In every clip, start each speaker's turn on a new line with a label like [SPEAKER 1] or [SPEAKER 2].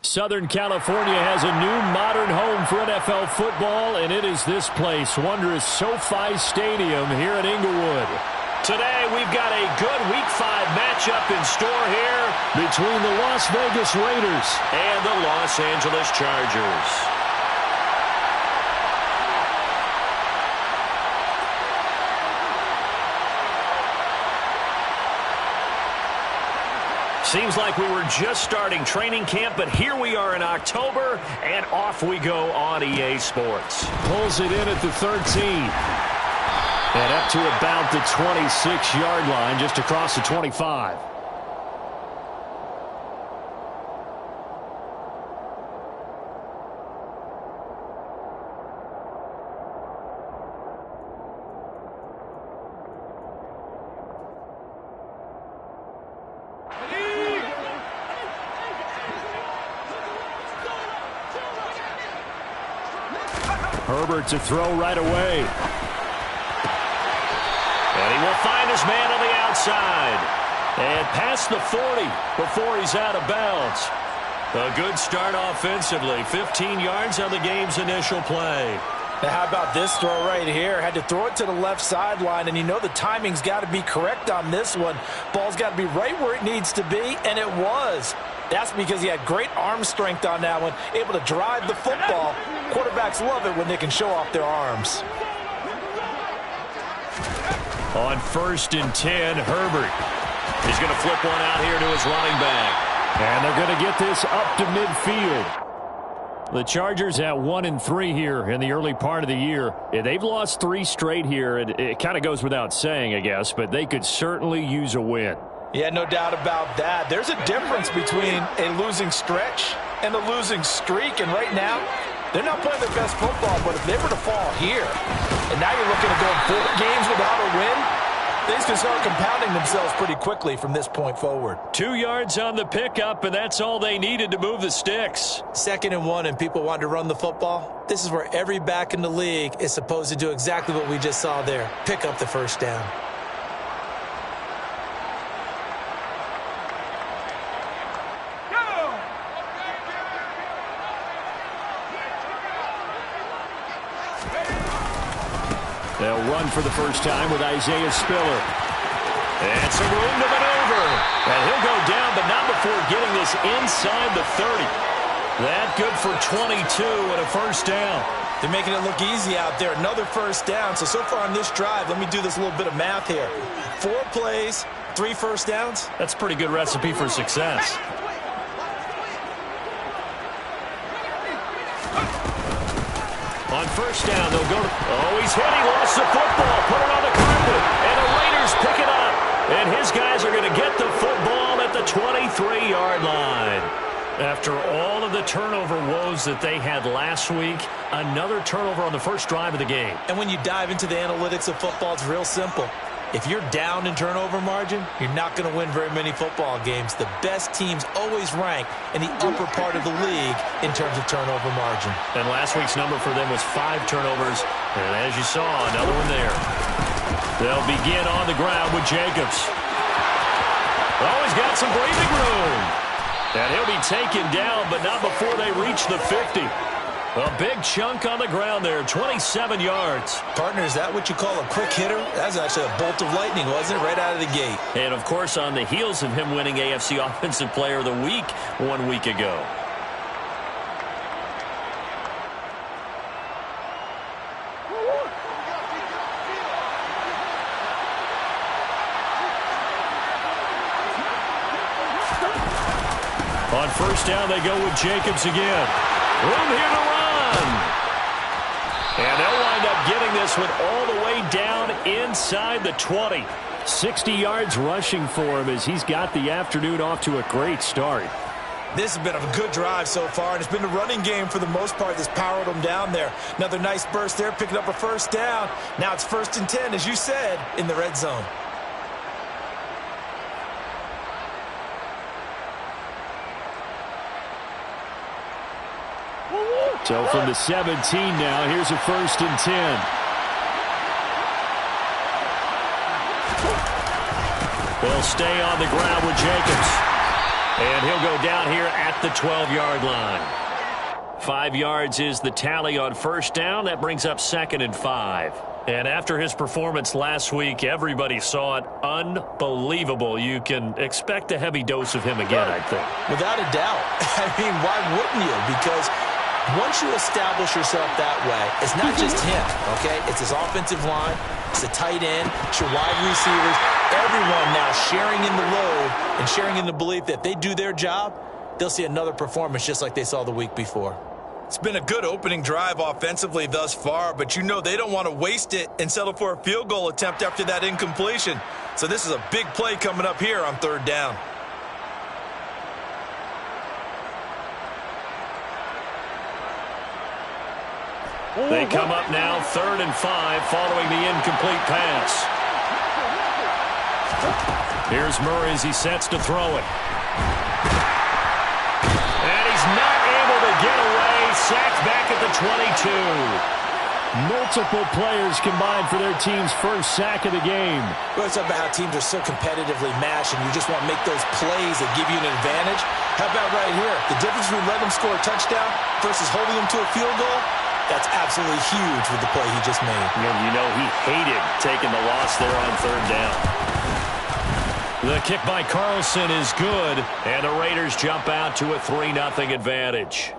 [SPEAKER 1] Southern California has a new modern home for NFL football, and it is this place, wondrous SoFi Stadium here in Inglewood.
[SPEAKER 2] Today, we've got a good Week 5 matchup in store here
[SPEAKER 1] between the Las Vegas Raiders
[SPEAKER 2] and the Los Angeles Chargers. Seems like we were just starting training camp, but here we are in October, and off we go on EA Sports.
[SPEAKER 1] Pulls it in at the 13. And up to about the 26-yard line, just across the 25. Herbert to throw right away.
[SPEAKER 2] And he will find his man on the outside. And past the 40 before he's out of bounds. A good start offensively. 15 yards on the game's initial play.
[SPEAKER 3] Now how about this throw right here? Had to throw it to the left sideline, and you know the timing's got to be correct on this one. Ball's got to be right where it needs to be, and it was. That's because he had great arm strength on that one, able to drive the football. Quarterbacks love it when they can show off their arms.
[SPEAKER 2] On 1st and 10, Herbert. He's going to flip one out here to his running back.
[SPEAKER 1] And they're going to get this up to midfield. The Chargers at 1-3 here in the early part of the year. They've lost 3 straight here. It kind of goes without saying, I guess, but they could certainly use a win.
[SPEAKER 3] Yeah, no doubt about that. There's a difference between a losing stretch and a losing streak, and right now, they're not playing their best football, but if they were to fall here, and now you're looking to go 4 games without a win, things can start compounding themselves pretty quickly from this point forward.
[SPEAKER 2] 2 yards on the pickup, and that's all they needed to move the sticks.
[SPEAKER 3] 2nd and 1, and people want to run the football. This is where every back in the league is supposed to do exactly what we just saw there. Pick up the first down.
[SPEAKER 1] They'll run for the first time with Isaiah Spiller.
[SPEAKER 2] And some room to maneuver. And he'll go down, but not before getting this inside the 30. That good for 22 and a first down.
[SPEAKER 3] They're making it look easy out there. Another first down. So far on this drive, let me do this little bit of math here. 4 plays, 3 first downs.
[SPEAKER 2] That's a pretty good recipe for success. On first down, they'll go to... Oh, he's hit. He lost the football. Put it on the carpet. And the Raiders pick it up. And his guys are going to get the football at the 23-yard line. After all of the turnover woes that they had last week, another turnover on the first drive of the game.
[SPEAKER 3] And when you dive into the analytics of football, it's real simple. If you're down in turnover margin, you're not going to win very many football games. The best teams always rank in the upper part of the league in terms of turnover margin.
[SPEAKER 2] And last week's number for them was 5 turnovers. And as you saw, another one there. They'll begin on the ground with Jacobs. Oh, he's got some breathing room. And he'll be taken down, but not before they reach the 50. A big chunk on the ground there, 27 yards.
[SPEAKER 3] Partner, is that what you call a quick hitter? That was actually a bolt of lightning, wasn't it? Right out of the gate.
[SPEAKER 2] And, of course, on the heels of him winning AFC Offensive Player of the Week 1 week ago. On first down, they go with Jacobs again. Room here to run. And they'll wind up getting this one all the way down inside the 20.
[SPEAKER 1] 60 yards rushing for him as he's got the afternoon off to a great start.
[SPEAKER 3] This has been a good drive so far, and it's been the running game for the most part that's powered them down there. Another nice burst there, picking up a first down. Now it's 1st and 10, as you said, in the red zone.
[SPEAKER 1] So from the 17 now, here's a 1st and 10.
[SPEAKER 2] They'll stay on the ground with Jacobs. And he'll go down here at the 12-yard line. 5 yards is the tally on first down. That brings up 2nd and 5. And after his performance last week, everybody saw it. Unbelievable. You can expect a heavy dose of him again, I think.
[SPEAKER 3] Without a doubt. I mean, why wouldn't you? Because once you establish yourself that way, it's not just him, okay? It's his offensive line, it's the tight end, it's your wide receivers, everyone now sharing in the load and sharing in the belief that if they do their job, they'll see another performance just like they saw the week before.
[SPEAKER 4] It's been a good opening drive offensively thus far, but you know they don't want to waste it and settle for a field goal attempt after that incompletion. So this is a big play coming up here on 3rd down.
[SPEAKER 2] They come up now 3rd and 5 following the incomplete pass. Here's Murray as he sets to throw it. And he's not able to get away. Sacked back at the 22.
[SPEAKER 1] Multiple players combined for their team's first sack of the game.
[SPEAKER 3] Well, it's about how teams are so competitively matched, and you just want to make those plays that give you an advantage. How about right here? The difference between letting them score a touchdown versus holding them to a field goal, that's absolutely huge with the play he just made.
[SPEAKER 2] And you know he hated taking the loss there on 3rd down.
[SPEAKER 1] The kick by Carlson is good, and the Raiders jump out to a 3-0 advantage.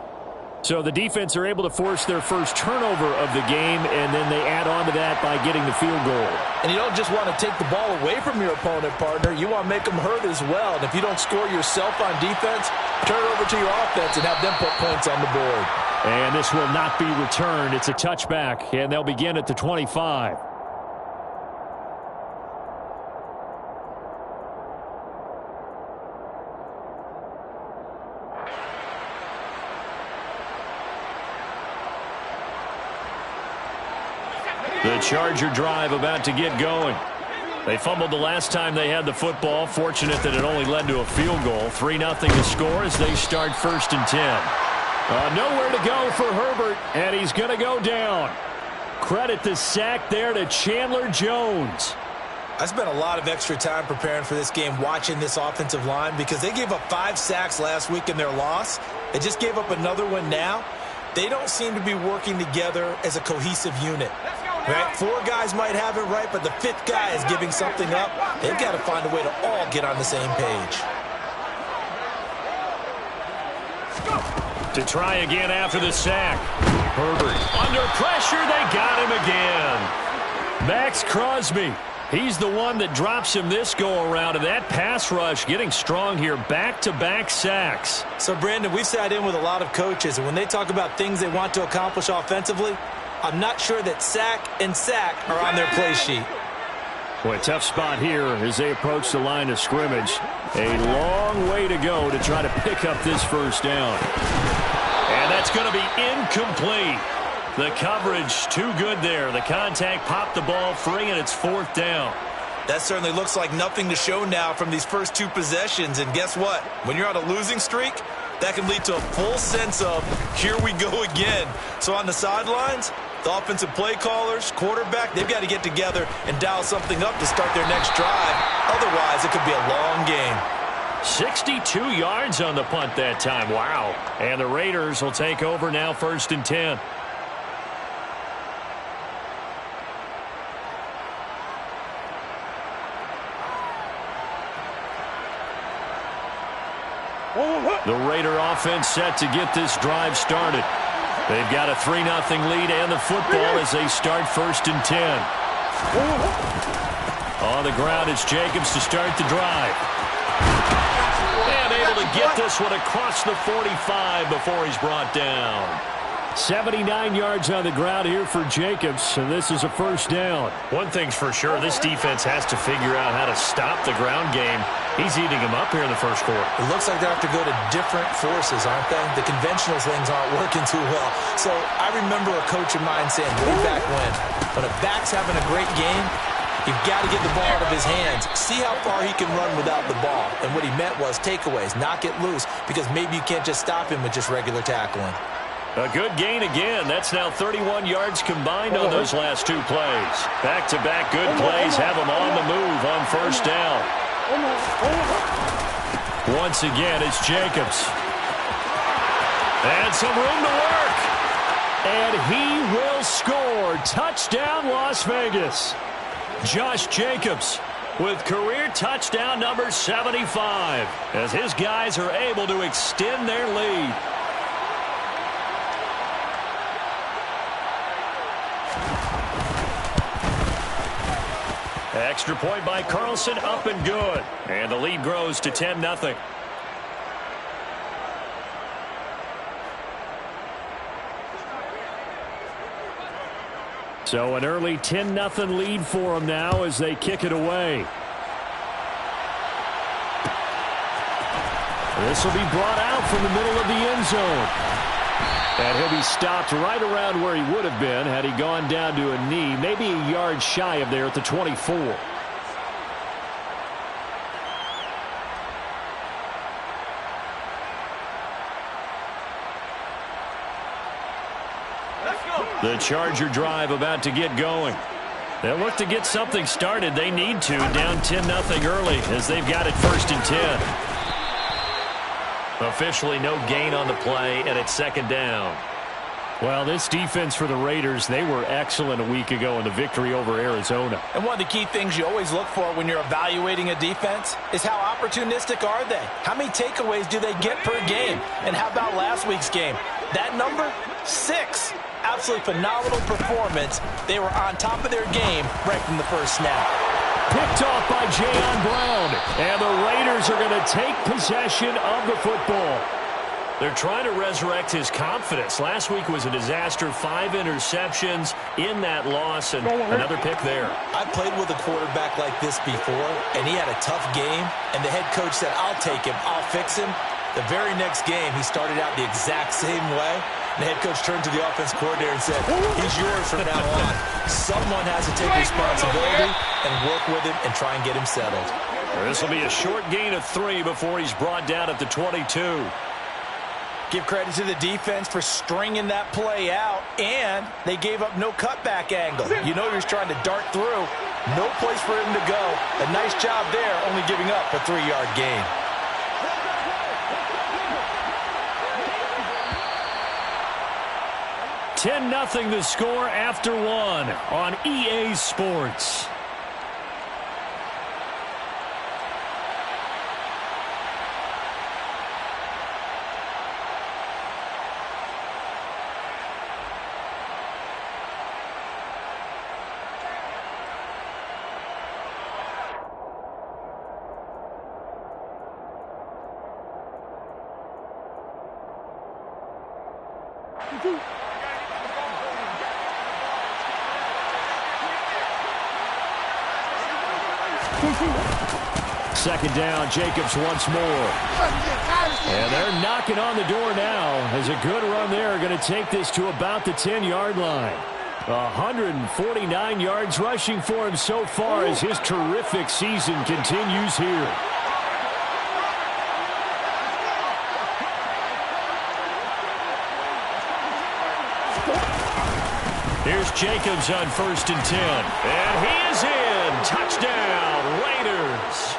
[SPEAKER 1] So the defense are able to force their first turnover of the game, and then they add on to that by getting the field goal.
[SPEAKER 3] And you don't just want to take the ball away from your opponent, partner. You want to make them hurt as well. And if you don't score yourself on defense, turn it over to your offense and have them put points on the board.
[SPEAKER 1] And this will not be returned. It's a touchback, and they'll begin at the 25. The Charger drive about to get going. They fumbled the last time they had the football. Fortunate that it only led to a field goal. 3-0 to score as they start 1st and 10. Nowhere to go for Herbert, and he's going to go down. Credit the sack there to Chandler Jones.
[SPEAKER 3] I spent a lot of extra time preparing for this game watching this offensive line because they gave up 5 sacks last week in their loss. They just gave up another one now. They don't seem to be working together as a cohesive unit. Right? 4 guys might have it right, but the 5th guy is giving something up. They've got to find a way to all get on the same page.
[SPEAKER 1] To try again after the sack. Herbert under pressure. They got him again. Max Crosby. He's the one that drops him this go-around, and that pass rush getting strong here. Back-to-back sacks.
[SPEAKER 3] So, Brandon, we've sat in with a lot of coaches, and when they talk about things they want to accomplish offensively, I'm not sure that sack and sack are on their play sheet.
[SPEAKER 1] Boy, tough spot here as they approach the line of scrimmage. A long way to go to try to pick up this first down. And that's going to be incomplete. The coverage too good there. The contact popped the ball free, and it's 4th down.
[SPEAKER 4] That certainly looks like nothing to show now from these first 2 possessions. And guess what? When you're on a losing streak, that can lead to a full sense of, here we go again. So on the sidelines, the offensive play callers, quarterback, they've got to get together and dial something up to start their next drive. Otherwise, it could be a long game.
[SPEAKER 1] 62 yards on the punt that time. Wow. And the Raiders will take over now 1st and 10. The Raider offense set to get this drive started. They've got a 3-0 lead and the football as they start 1st and 10. On the ground, it's Jacobs to start the drive. And able to get this one across the 45 before he's brought down. 79 yards on the ground here for Jacobs, and this is a 1st down.
[SPEAKER 2] One thing's for sure, this defense has to figure out how to stop the ground game. He's eating them up here in the 1st quarter.
[SPEAKER 3] It looks like they have to go to different forces, aren't they? The conventional things aren't working too well. So I remember a coach of mine saying way back when a back's having a great game, you've got to get the ball out of his hands. See how far he can run without the ball. And what he meant was takeaways, not get loose, because maybe you can't just stop him with just regular tackling.
[SPEAKER 1] A good gain again. That's now 31 yards combined on those last 2 plays. Back-to-back good plays have them on the move on 1st down. Once again, it's Jacobs. And some room to work. And he will score. Touchdown, Las Vegas. Josh Jacobs with career touchdown number 75 as his guys are able to extend their lead. Extra point by Carlson, up and good. And the lead grows to 10-0. So an early 10-0 lead for them now as they kick it away. This will be brought out from the middle of the end zone. And he'll be stopped right around where he would have been had he gone down to a knee, maybe a yard shy of there at the 24. The Charger drive about to get going. They'll look to get something started. They need to, down 10-0 early as they've got it 1st and 10. Officially no gain on the play, and it's 2nd down. Well, this defense for the Raiders, they were excellent a week ago in the victory over Arizona.
[SPEAKER 3] And one of the key things you always look for when you're evaluating a defense is how opportunistic are they? How many takeaways do they get per game? And how about last week's game? That number? 6. Absolutely phenomenal performance. They were on top of their game right from the first snap.
[SPEAKER 1] Picked off by Jayon Brown. And the Raiders are going to take possession of the football. They're trying to resurrect his confidence. Last week was a disaster. 5 interceptions in that loss, and another pick there.
[SPEAKER 3] I played with a quarterback like this before, and he had a tough game, and the head coach said, I'll take him, I'll fix him. The very next game, he started out the exact same way. The head coach turned to the offense coordinator and said, he's yours from now on. Someone has to take responsibility and work with him and try and get him settled.
[SPEAKER 1] This will be a short gain of 3 before he's brought down at the 22.
[SPEAKER 3] Give credit to the defense for stringing that play out, and they gave up no cutback angle. You know he was trying to dart through. No place for him to go. A nice job there, only giving up a 3-yard gain.
[SPEAKER 1] $10-0 the score after 1 on EA Sports. Second down, Jacobs once more. And they're knocking on the door now as a good run there going to take this to about the 10-yard line. 149 yards rushing for him so far as his terrific season continues here. Here's Jacobs on 1st and 10. And he is in. Touchdown, Raiders.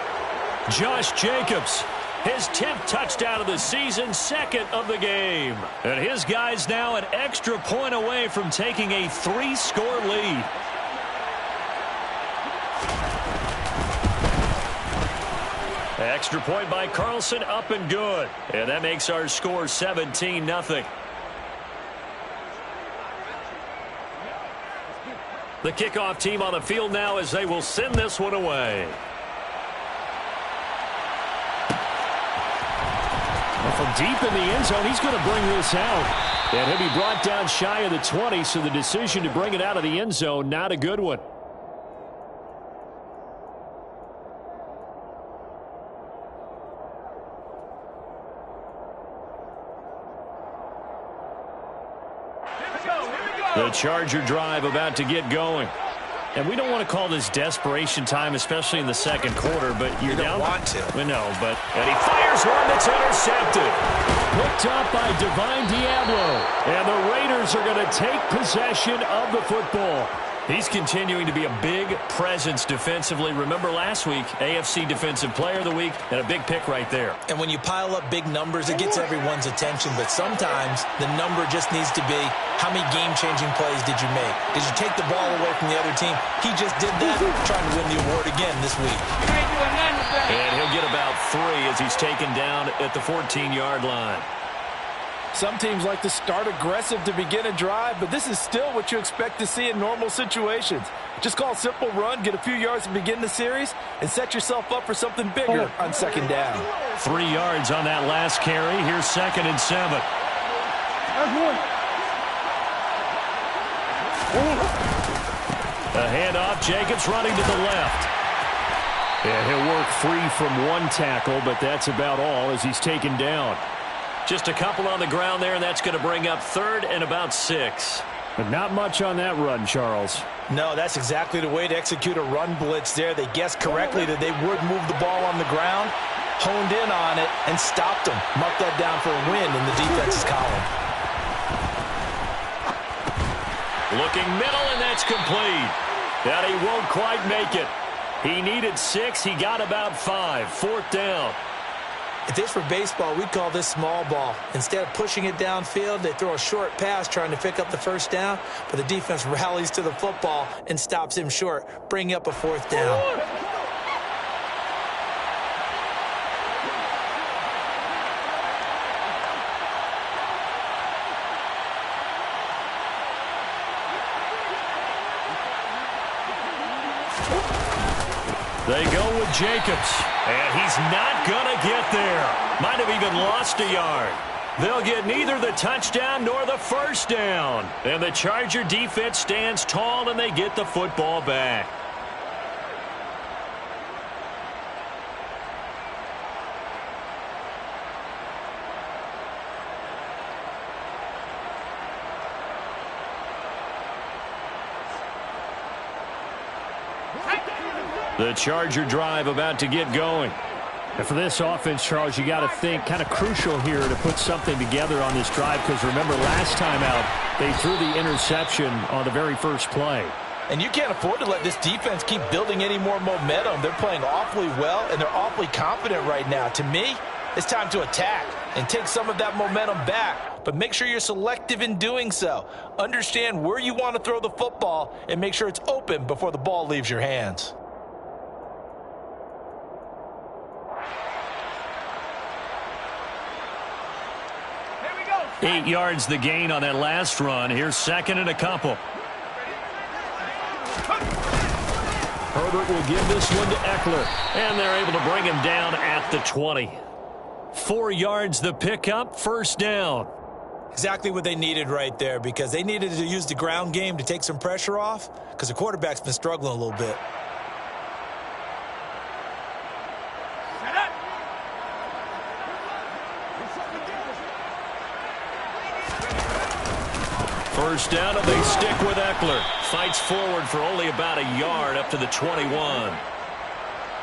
[SPEAKER 1] Josh Jacobs, his 10th touchdown of the season, 2nd of the game. And his guys now an extra point away from taking a 3-score lead. Extra point by Carlson, up and good. And that makes our score 17-0. The kickoff team on the field now as they will send this one away. From deep in the end zone, he's going to bring this out. And he'll be brought down shy of the 20, so the decision to bring it out of the end zone, not a good one. The Charger drive about to get going. And we don't want to call this desperation time, especially in the second quarter, but you're down.
[SPEAKER 3] You don't want to.
[SPEAKER 1] We know, but and he fires one that's intercepted. Picked up by Divine Diablo. And the Raiders are going to take possession of the football.
[SPEAKER 2] He's continuing to be a big presence defensively. Remember last week, AFC Defensive Player of the Week, and a big pick right there.
[SPEAKER 3] And when you pile up big numbers, it gets everyone's attention. But sometimes the number just needs to be, how many game-changing plays did you make? Did you take the ball away from the other team? He just did that, trying to win the award again this week.
[SPEAKER 2] And he'll get about 3 as he's taken down at the 14-yard line.
[SPEAKER 3] Some teams like to start aggressive to begin a drive, but this is still what you expect to see in normal situations. Just call a simple run, get a few yards to begin the series, and set yourself up for something bigger on second down.
[SPEAKER 1] 3 yards on that last carry. Here's 2nd and 7. A handoff. Jacobs running to the left. And he'll work free from 1 tackle, but that's about all as he's taken down.
[SPEAKER 2] Just a couple on the ground there, and that's going to bring up 3rd and about 6.
[SPEAKER 1] But not much on that run, Charles.
[SPEAKER 3] No, that's exactly the way to execute a run blitz there. They guessed correctly that they would move the ball on the ground, honed in on it, and stopped them. Mark that down for a win in the defense's column.
[SPEAKER 2] Looking middle, and that's complete. That he won't quite make it. He needed 6. He got about 5. 4th down.
[SPEAKER 3] If this were baseball, we'd call this small ball. Instead of pushing it downfield, they throw a short pass trying to pick up the 1st down, but the defense rallies to the football and stops him short, bringing up a 4th down.
[SPEAKER 1] They go with Jacobs.
[SPEAKER 2] And he's not going to get there. Might have even lost a yard. They'll get neither the touchdown nor the 1st down. And the Charger defense stands tall, and they get the football back.
[SPEAKER 1] The Charger drive about to get going. And for this offense, Charles, you got to think kind of crucial here to put something together on this drive, because remember last time out, they threw the interception on the very first play.
[SPEAKER 3] And you can't afford to let this defense keep building any more momentum. They're playing awfully well, and they're awfully confident right now. To me, it's time to attack and take some of that momentum back. But make sure you're selective in doing so. Understand where you want to throw the football and make sure it's open before the ball leaves your hands.
[SPEAKER 1] 8 yards the gain on that last run. Here's 2nd and a couple. Herbert will give this one to Eckler.
[SPEAKER 2] And they're able to bring him down at the 20.
[SPEAKER 1] 4 yards the pickup, 1st down.
[SPEAKER 3] Exactly what they needed right there, because they needed to use the ground game to take some pressure off, because the quarterback's been struggling a little bit.
[SPEAKER 1] First down, and they stick with Eckler.
[SPEAKER 2] Fights forward for only about a yard up to the 21.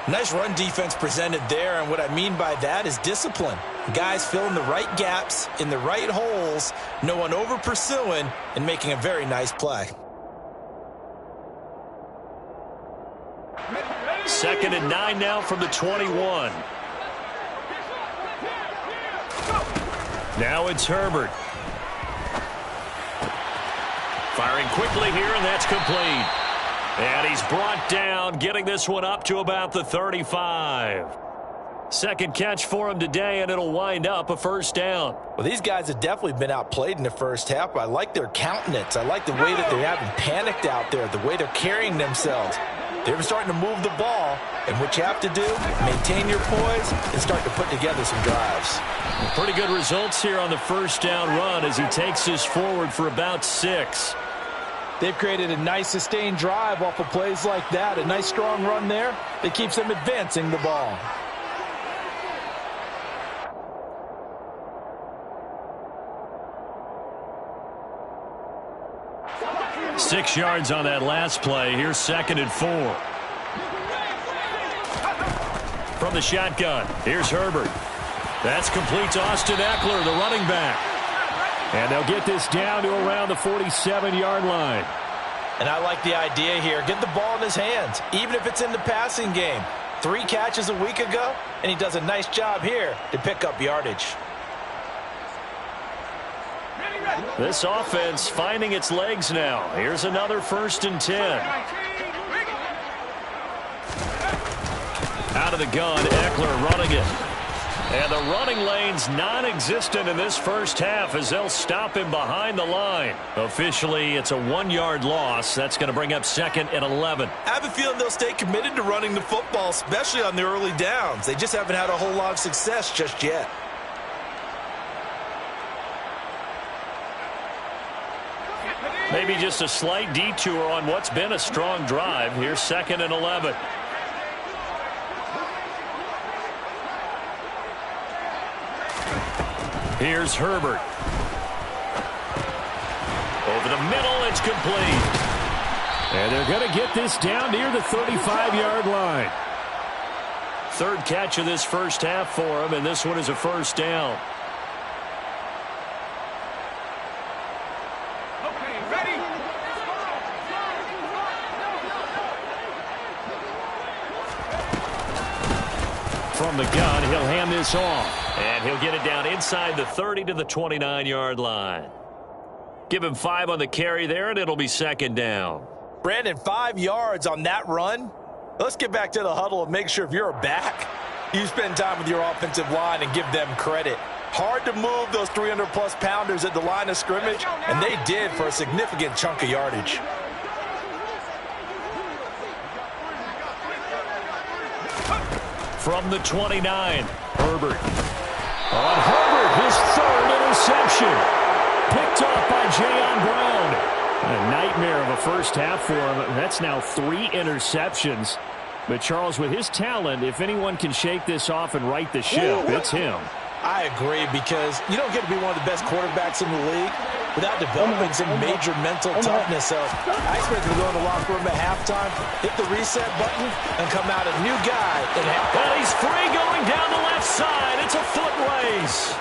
[SPEAKER 3] Nice run defense presented there, and what I mean by that is discipline. Guys filling the right gaps in the right holes, no one over pursuing, and making a very nice play.
[SPEAKER 2] 2nd and 9 now from the 21.
[SPEAKER 1] Now it's Herbert.
[SPEAKER 2] Firing quickly here, and that's complete. And he's brought down, getting this one up to about the 35. Second catch for him today, and it'll wind up a 1st down.
[SPEAKER 3] Well, these guys have definitely been outplayed in the first half, but I like their countenance. I like the way that they haven't panicked out there, the way they're carrying themselves. They're starting to move the ball, and what you have to do, maintain your poise and start to put together some drives.
[SPEAKER 1] Well, pretty good results here on the 1st down run as he takes this forward for about 6.
[SPEAKER 3] They've created a nice sustained drive off of plays like that. A nice strong run there that keeps them advancing the ball.
[SPEAKER 1] Six yards on that last play. Here's 2nd and 4. From the shotgun, here's Herbert. That's complete to Austin Eckler, the running back. And they'll get this down to around the 47-yard line.
[SPEAKER 3] And I like the idea here. Get the ball in his hands, even if it's in the passing game. 3 catches a week ago, and he does a nice job here to pick up yardage.
[SPEAKER 2] This offense finding its legs now. Here's another 1st and 10. Out of the gun, Eckler running it. And the running lane's non-existent in this first half as they'll stop him behind the line. Officially, it's a 1-yard loss. That's going to bring up 2nd and 11.
[SPEAKER 4] I have a feeling they'll stay committed to running the football, especially on the early downs. They just haven't had a whole lot of success just yet.
[SPEAKER 2] Maybe just a slight detour on what's been a strong drive. Here's 2nd and 11. Here's Herbert. Over the middle, it's complete.
[SPEAKER 1] And they're going to get this down near the 35-yard line.
[SPEAKER 2] 3rd catch of this first half for him, and this one is a 1st down. From the gun, he'll hand this off. And he'll get it down inside the 30 to the 29-yard line. Give him 5 on the carry there, and it'll be 2nd down.
[SPEAKER 3] Brandon, 5 yards on that run. Let's get back to the huddle and make sure if you're a back, you spend time with your offensive line and give them credit. Hard to move those 300-plus pounders at the line of scrimmage, and they did for a significant chunk of yardage.
[SPEAKER 2] From the 29, Herbert.
[SPEAKER 1] On Herbert, his 3rd interception. Picked off by Jayon Brown. A nightmare of a first half for him. That's now 3 interceptions. But Charles, with his talent, if anyone can shake this off and right the ship, it's him.
[SPEAKER 3] I agree, because you don't get to be one of the best quarterbacks in the league without developing some major mental toughness. So I expect him to go in the locker room at halftime, hit the reset button, and come out a new guy.
[SPEAKER 2] And he's free going down the left side. It's a foot race.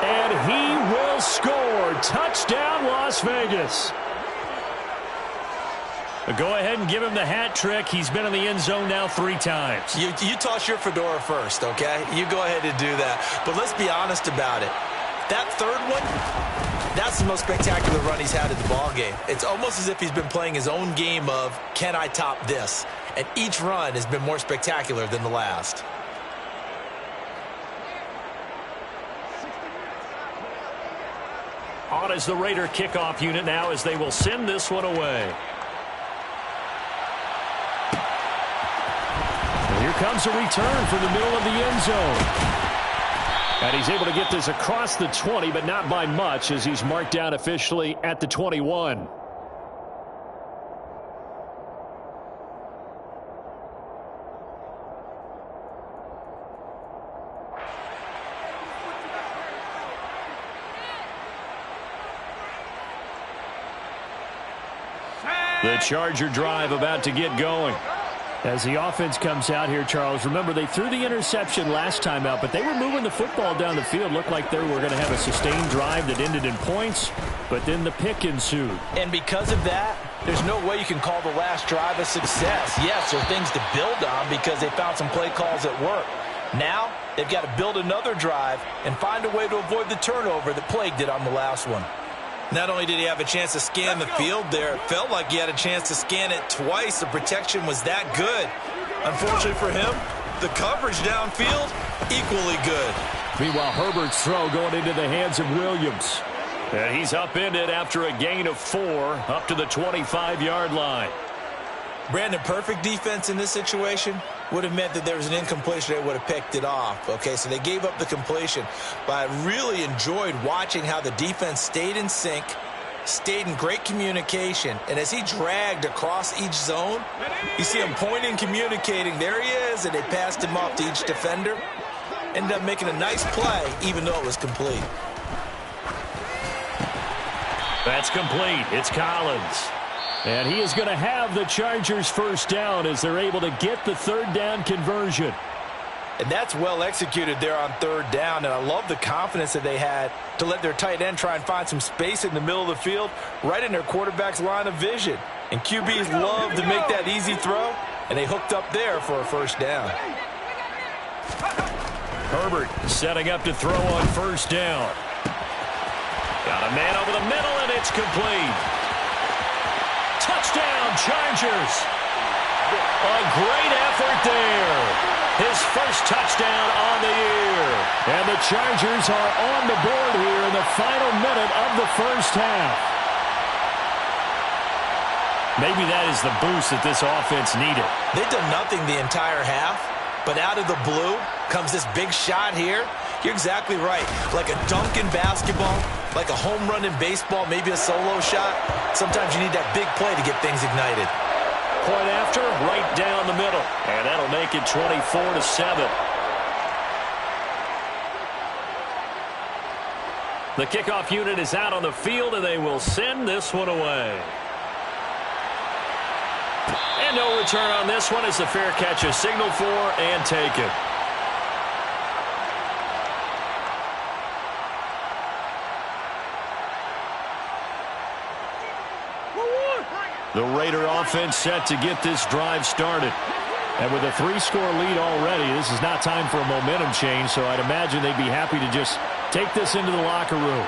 [SPEAKER 1] And he will score. Touchdown, Las Vegas.
[SPEAKER 2] Go ahead and give him the hat trick. He's been in the end zone now 3 times.
[SPEAKER 4] You toss your fedora first, okay? You go ahead and do that. But let's be honest about it. That 3rd one, that's the most spectacular run he's had in the ballgame. It's almost as if he's been playing his own game of, can I top this? And each run has been more spectacular than the last.
[SPEAKER 2] On is the Raider kickoff unit now as they will send this one away.
[SPEAKER 1] Here comes a return from the middle of the end zone. And he's able to get this across the 20, but not by much, as he's marked down officially at the 21.
[SPEAKER 2] The Charger drive about to get going.
[SPEAKER 1] As the offense comes out here, Charles, remember they threw the interception last time out, but they were moving the football down the field. Looked like they were going to have a sustained drive that ended in points, but then the pick ensued.
[SPEAKER 3] And because of that, there's no way you can call the last drive a success. Yes, there are things to build on because they found some play calls that work. Now, they've got to build another drive and find a way to avoid the turnover that plagued it on the last one.
[SPEAKER 4] Not only did he have a chance to scan the field there, it felt like he had a chance to scan it twice. The protection was that good. Unfortunately for him, the coverage downfield, equally good.
[SPEAKER 1] Meanwhile, Herbert's throw going into the hands of Williams.
[SPEAKER 2] And he's upended after a gain of 4 up to the 25-yard line.
[SPEAKER 4] Brandon, perfect defense in this situation would have meant that there was an incompletion. They would have picked it off. Okay, so they gave up the completion. But I really enjoyed watching how the defense stayed in sync, stayed in great communication. And as he dragged across each zone, you see him pointing, communicating. There he is, and they passed him off to each defender. Ended up making a nice play, even though it was complete.
[SPEAKER 2] That's complete. It's Collins.
[SPEAKER 1] And he is going to have the Chargers first down as they're able to get the 3rd down conversion.
[SPEAKER 3] And that's well executed there on third down. And I love the confidence that they had to let their tight end try and find some space in the middle of the field, right in their quarterback's line of vision. And QBs love to make that easy throw, and they hooked up there for a first down.
[SPEAKER 2] Herbert setting up to throw on first down. Got a man over the middle, and it's complete. Touchdown, Chargers. A great effort there. His first touchdown on the year.
[SPEAKER 1] And the Chargers are on the board here in the final minute of the first half.
[SPEAKER 2] Maybe that is the boost that this offense needed.
[SPEAKER 3] They've done nothing the entire half, but out of the blue comes this big shot here. You're exactly right. Like a dunk in basketball, like a home run in baseball, maybe a solo shot. Sometimes you need that big play to get things ignited.
[SPEAKER 2] Point after, right down the middle. And that'll make it 24-7. The kickoff unit is out on the field, and they will send this one away. And no return on this one as the fair catch is signaled for and taken. The Raider offense set to get this drive started.
[SPEAKER 1] And with a 3-score lead already, this is not time for a momentum change, so I'd imagine they'd be happy to just take this into the locker room.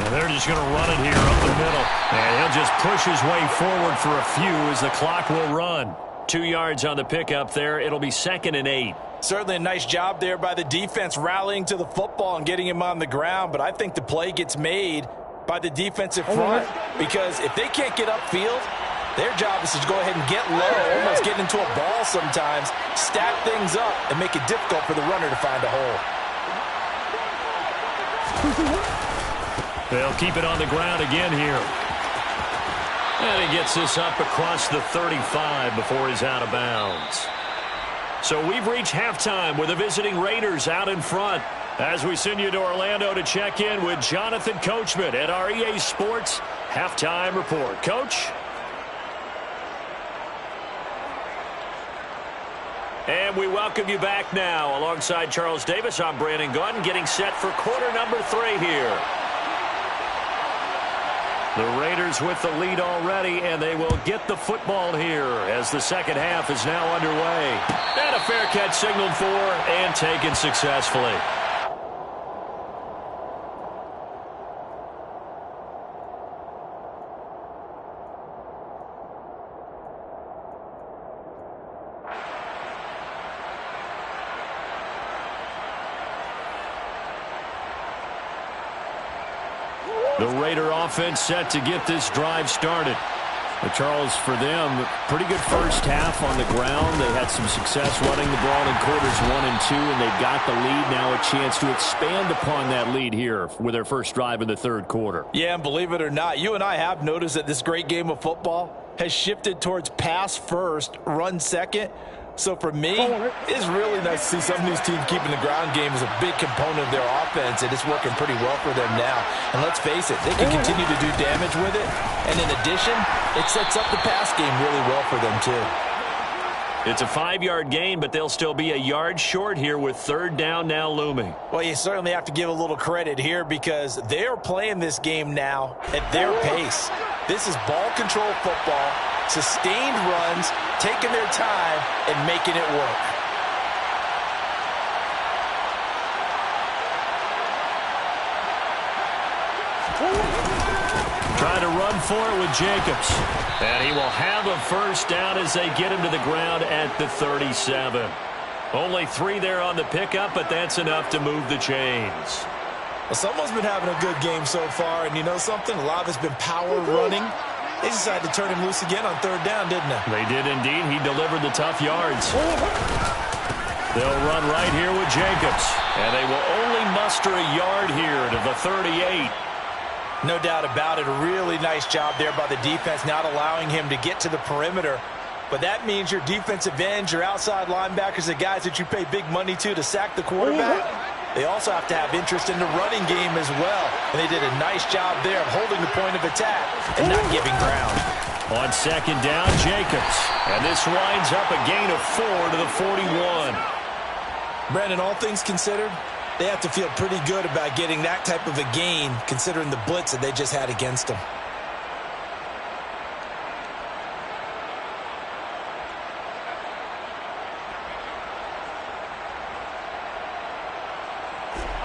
[SPEAKER 2] And they're just going to run it here up the middle. And he'll just push his way forward for a few as the clock will run. 2 yards on the pickup there. It'll be 2nd and 8.
[SPEAKER 3] Certainly a nice job there by the defense rallying to the football and getting him on the ground, but I think the play gets made by the defensive front, because if they can't get upfield, their job is to go ahead and get low, almost get into a ball sometimes, stack things up, and make it difficult for the runner to find a hole.
[SPEAKER 2] They'll keep it on the ground again here. And he gets this up across the 35 before he's out of bounds. So we've reached halftime with the visiting Raiders out in front. As we send you to Orlando to check in with Jonathan Coachman at our EA Sports Halftime Report. Coach? And we welcome you back now. Alongside Charles Davis, I'm Brandon Gunn, getting set for quarter number 3 here. The Raiders with the lead already, and they will get the football here as the second half is now underway. And a fair catch signaled for and taken successfully. The Raider offense set to get this drive started.
[SPEAKER 1] But Charles, for them, pretty good first half on the ground. They had some success running the ball in quarters 1 and 2, and they've got the lead now, a chance to expand upon that lead here with their first drive in the third quarter.
[SPEAKER 3] Yeah, and believe it or not, you and I have noticed that this great game of football has shifted towards pass first, run second. So for me, it's really nice to see some of these teams keeping the ground game as a big component of their offense, and it's working pretty well for them now. And let's face it, they can continue to do damage with it. And in addition, it sets up the pass game really well for them too.
[SPEAKER 2] It's a 5-yard gain, but they'll still be a yard short here with third down now looming.
[SPEAKER 3] Well, you certainly have to give a little credit here because they're playing this game now at their pace. This is ball control football, sustained runs, taking their time, and making it work.
[SPEAKER 2] Trying to run for it with Jacobs. And he will have a first down as they get him to the ground at the 37. Only 3 there on the pickup, but that's enough to move the chains.
[SPEAKER 3] Well, someone's been having a good game so far, and you know something? A lot of it's been power running. They decided to turn him loose again on third down, didn't they?
[SPEAKER 2] They did indeed. He delivered the tough yards. They'll run right here with Jacobs. And they will only muster a yard here to the 38.
[SPEAKER 3] No doubt about it. A really nice job there by the defense, not allowing him to get to the perimeter. But that means your defensive ends, your outside linebackers, the guys that you pay big money to sack the quarterback, they also have to have interest in the running game as well. And they did a nice job there of holding the point of attack and not giving ground.
[SPEAKER 1] On second down, Jacobs. And this winds up a gain of 4 to the 41.
[SPEAKER 3] Brandon, all things considered, they have to feel pretty good about getting that type of a gain considering the blitz that they just had against them.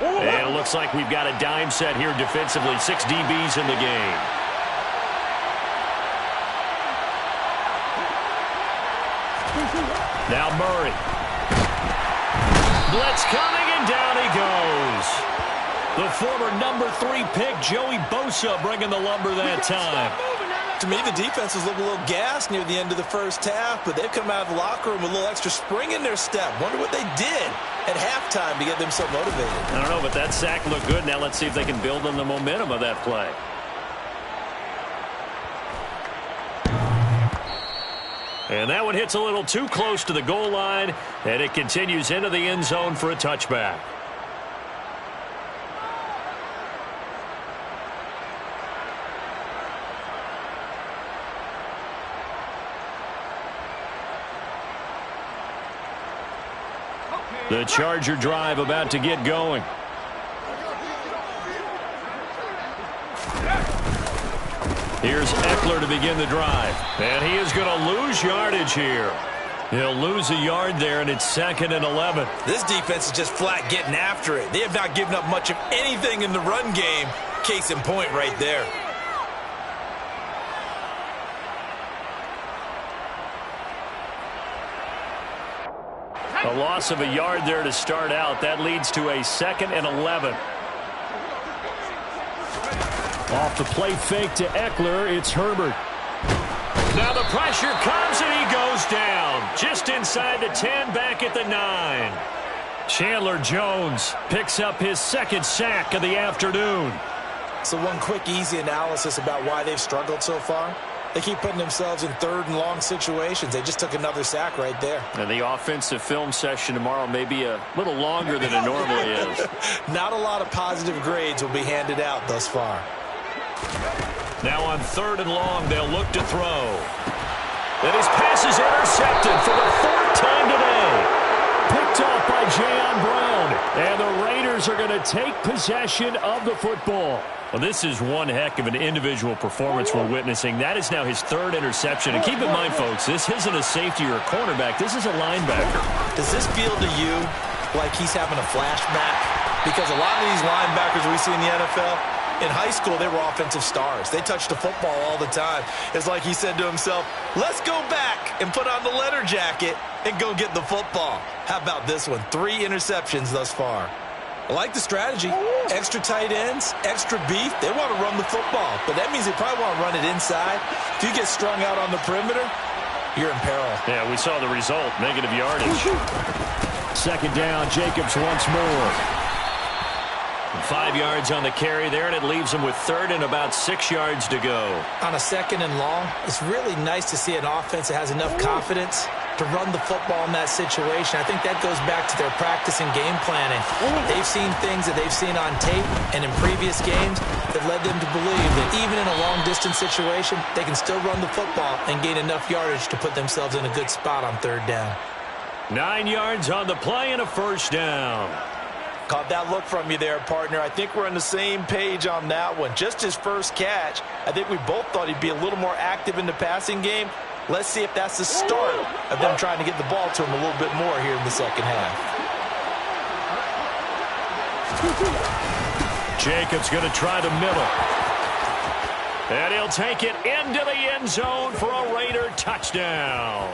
[SPEAKER 1] And it looks like we've got a dime set here defensively. 6 DBs in the game. Now Murray. Blitz coming, and down he goes. The former number 3 pick, Joey Bosa, bringing the lumber that time.
[SPEAKER 3] To me, the defense was looking a little gassed near the end of the first half, but they've come out of the locker room with a little extra spring in their step. Wonder what they did at halftime to get them so motivated.
[SPEAKER 1] I don't know, but that sack looked good. Now let's see if they can build on the momentum of that play. And that one hits a little too close to the goal line, and it continues into the end zone for a touchback. The Charger drive about to get going. Here's Eckler to begin the drive. And he is going to lose yardage here. He'll lose a yard there, and it's 2nd and 11.
[SPEAKER 3] This defense is just flat getting after it. They have not given up much of anything in the run game. Case in point right there.
[SPEAKER 1] A loss of a yard there to start out. That leads to a 2nd and 11. Off the play fake to Eckler, it's Herbert. Now the pressure comes, and he goes down. Just inside the 10, back at the 9. Chandler Jones picks up his 2nd sack of the afternoon.
[SPEAKER 3] So one quick, easy analysis about why they've struggled so far. They keep putting themselves in 3rd and long situations. They just took another sack right there.
[SPEAKER 1] And the offensive film session tomorrow may be a little longer than it normally is.
[SPEAKER 3] Not a lot of positive grades will be handed out thus far.
[SPEAKER 1] Now on 3rd and long, they'll look to throw. And his pass is intercepted for the 4th time today. Picked off by Jayon Brown. And the Raiders are going to take possession of the football. Well, this is one heck of an individual performance we're witnessing. That is now his 3rd interception. And keep in mind, folks, this isn't a safety or a cornerback. This is a linebacker.
[SPEAKER 3] Does this feel to you like he's having a flashback? Because a lot of these linebackers we see in the NFL, in high school, they were offensive stars. They touched the football all the time. It's like he said to himself, let's go back and put on the leather jacket and go get the football. How about this one? 3 interceptions thus far. I like the strategy. Extra tight ends, extra beef. They want to run the football, but that means they probably want to run it inside. If you get strung out on the perimeter, you're in peril.
[SPEAKER 1] Yeah, we saw the result, negative yardage. 2nd down, Jacobs once more. 5 yards on the carry there, and it leaves them with 3rd and about 6 yards to go.
[SPEAKER 3] On a 2nd and long, it's really nice to see an offense that has enough confidence to run the football in that situation. I think that goes back to their practice and game planning. They've seen things that they've seen on tape and in previous games that led them to believe that even in a long-distance situation, they can still run the football and gain enough yardage to put themselves in a good spot on 3rd down.
[SPEAKER 1] 9 yards on the play and a 1st down.
[SPEAKER 3] Caught that look from you there, partner. I think we're on the same page on that one. Just his first catch, I think we both thought he'd be a little more active in the passing game. Let's see if that's the start of them trying to get the ball to him a little bit more here in the 2nd half.
[SPEAKER 1] Jacobs going to try the middle. And he'll take it into the end zone for a Raider touchdown.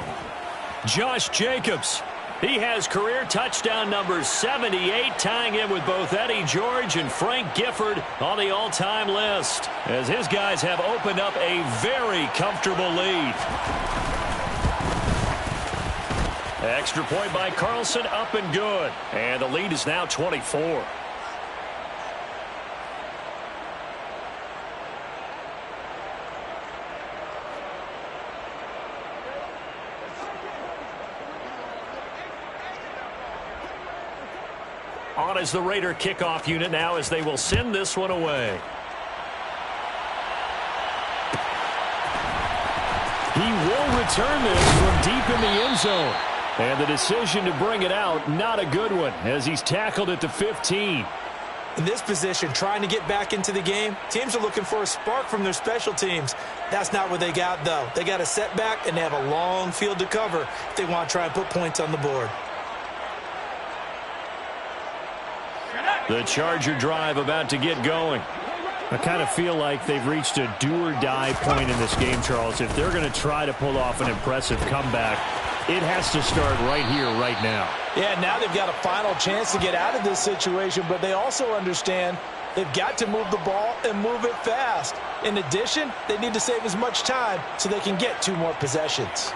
[SPEAKER 1] Josh Jacobs. He has career touchdown number 78, tying him with both Eddie George and Frank Gifford on the all-time list, as his guys have opened up a very comfortable lead. Extra point by Carlson, up and good. And the lead is now 24. On as the Raider kickoff unit now, as they will send this one away. He will return this from deep in the end zone. And the decision to bring it out, not a good one, as he's tackled at the 15.
[SPEAKER 3] In this position, trying to get back into the game, teams are looking for a spark from their special teams. That's not what they got, though. They got a setback, and they have a long field to cover if they want to try and put points on the board.
[SPEAKER 1] The Charger drive about to get going. I kind of feel like they've reached a do-or-die point in this game, Charles. If they're going to try to pull off an impressive comeback, it has to start right here, right now.
[SPEAKER 3] Yeah, now they've got a final chance to get out of this situation, but they also understand they've got to move the ball and move it fast. In addition, they need to save as much time so they can get 2 more possessions.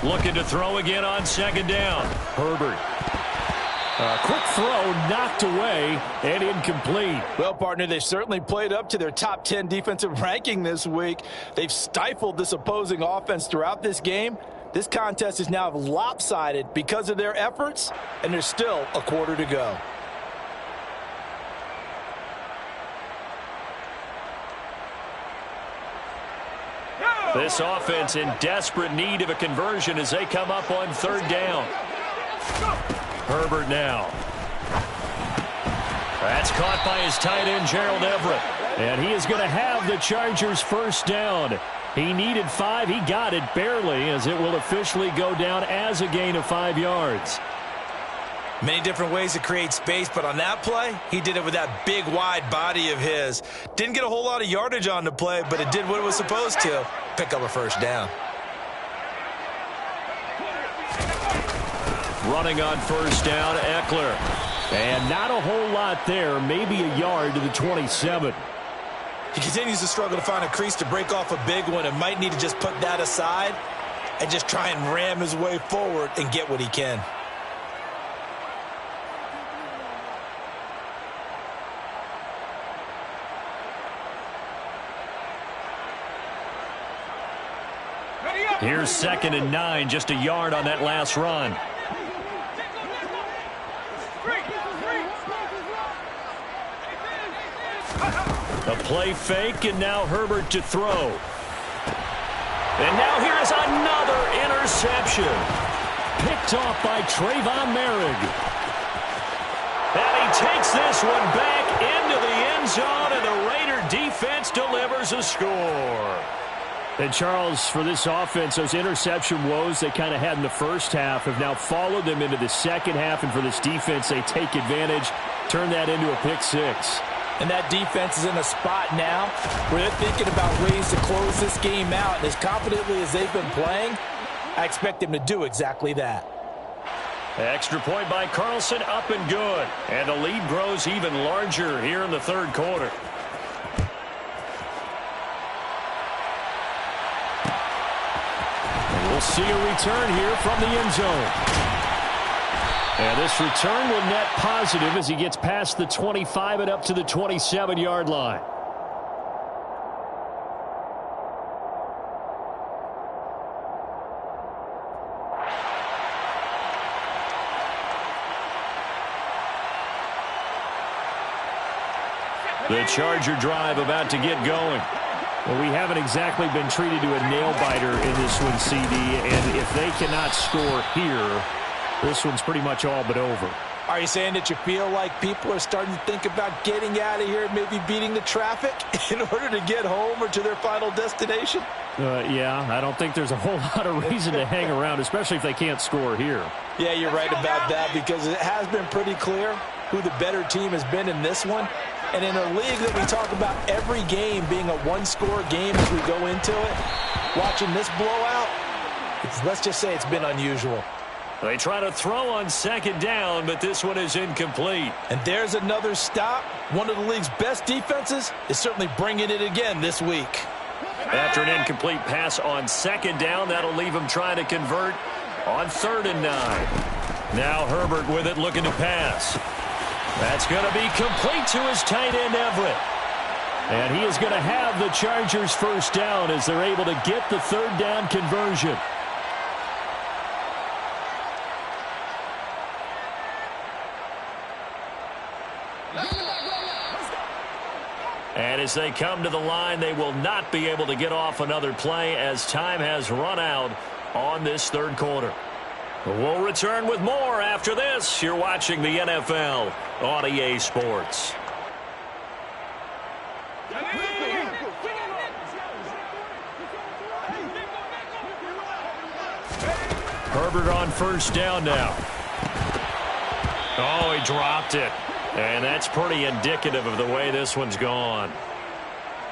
[SPEAKER 1] Looking to throw again on second down. Herbert. Quick throw knocked away and incomplete.
[SPEAKER 3] Well, partner, they certainly played up to their top 10 defensive ranking this week. They've stifled this opposing offense throughout this game. This contest is now lopsided because of their efforts, and there's still a quarter to go.
[SPEAKER 1] This offense in desperate need of a conversion as they come up on third down. Herbert now. That's caught by his tight end, Gerald Everett. And he is going to have the Chargers first down. He needed 5. He got it barely, as it will officially go down as a gain of 5 yards.
[SPEAKER 4] Many different ways to create space, but on that play, he did it with that big, wide body of his. Didn't get a whole lot of yardage on the play, but it did what it was supposed to. Pick up a first down.
[SPEAKER 1] Running on first down, Eckler. And not a whole lot there, maybe a yard to the 27.
[SPEAKER 4] He continues to struggle to find a crease to break off a big one and might need to just put that aside and just try and ram his way forward and get what he can.
[SPEAKER 1] Here's 2nd and 9, just a yard on that last run. A play fake, and now Herbert to throw. And now here's another interception. Picked off by Trayvon Merrick. And he takes this one back into the end zone, and the Raider defense delivers a score. And, Charles, for this offense, those interception woes they kind of had in the first half have now followed them into the second half. And for this defense, they take advantage, turn that into a pick 6.
[SPEAKER 3] And that defense is in a spot now where they're thinking about ways to close this game out. And as confidently as they've been playing, I expect them to do exactly that.
[SPEAKER 1] Extra point by Carlson, up and good. And the lead grows even larger here in the third quarter. We'll see a return here from the end zone. And this return will net positive as he gets past the 25 and up to the 27-yard line. The Charger drive about to get going. Well, we haven't exactly been treated to a nail-biter in this one, CD, and if they cannot score here, this one's pretty much all but over.
[SPEAKER 3] Are you saying that you feel like people are starting to think about getting out of here and maybe beating the traffic in order to get home or to their final destination?
[SPEAKER 1] Yeah, I don't think there's a whole lot of reason to hang around, especially if they can't score here.
[SPEAKER 3] Yeah, you're right about that, because it has been pretty clear who the better team has been in this one. And in a league that we talk about every game being a one-score game as we go into it, watching this blowout, let's just say it's been unusual.
[SPEAKER 1] They try to throw on second down, but this one is incomplete.
[SPEAKER 3] And there's another stop. One of the league's best defenses is certainly bringing it again this week.
[SPEAKER 1] After an incomplete pass on second down, that'll leave him trying to convert on 3rd and 9. Now Herbert with it, looking to pass. That's going to be complete to his tight end, Everett. And he is going to have the Chargers first down as they're able to get the third down conversion.
[SPEAKER 2] And as they come to the line, they will not be able to get off another play as time has run out on this third quarter. We'll return with more after this. You're watching the NFL on EA Sports.
[SPEAKER 1] Herbert on first down now.
[SPEAKER 2] Oh, he dropped it. And that's pretty indicative of the way this one's gone.